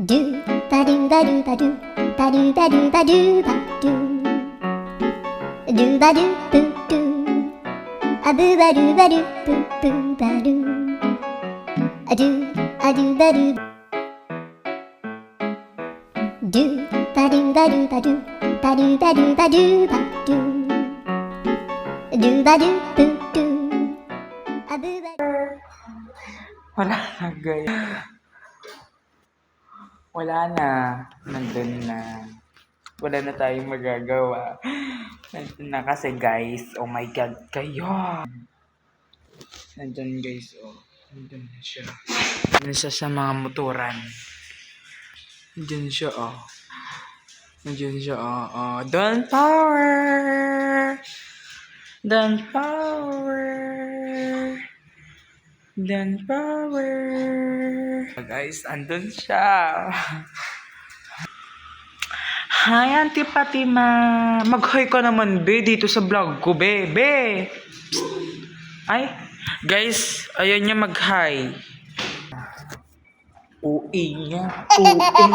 Do ba do ba do ba do ba do ba do ba do ba do ba do boo doo a boo ba do ba do boo boo ba do a do ba do do ba do ba do ba do ba do ba do ba do ba do ba do boo doo a boo ba do. Wala na, guys. Wala na. Nandun na. Wala na tayong magagawa. Nandun na kasi, guys. Oh my God, kayo. Nandun, guys. Oh. Nandun na siya. Nandun siya sa mga motoran. Nandun siya, oh. Nandun siya, oh. Oh. Don't power! Don't power! Don't power! Guys, andun siya. Hi, Auntie Fatima. Mag-hi ka naman, be, dito sa vlog ko, be. Be! Psst. Ay, guys, ayaw niya mag-hi. OA niya. OA.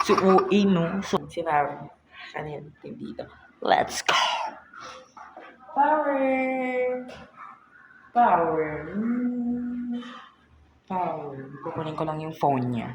Si OA, no? So, sinabi. Kanina, dito. Let's go. Power. Power. Power. Kukunin ko lang yung phone niya.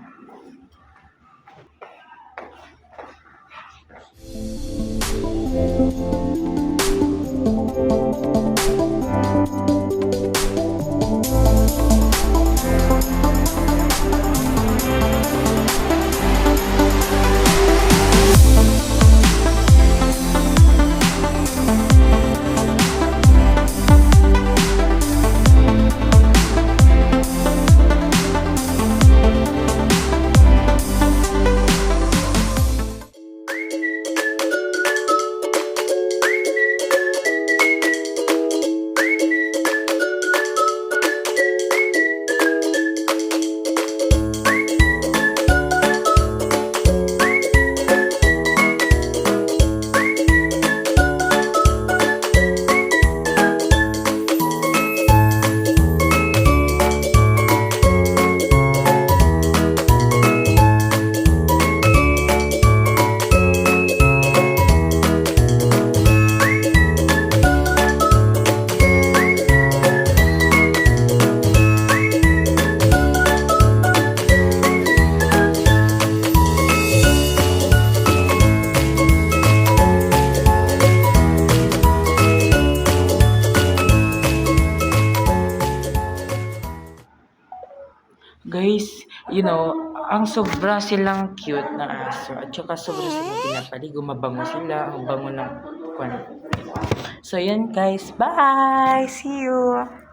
Guys, you know, ang sobra silang cute na aso at saka sobra silang pinapaligo, mabango sila, ang bango ng kwan. So yan guys, bye! See you!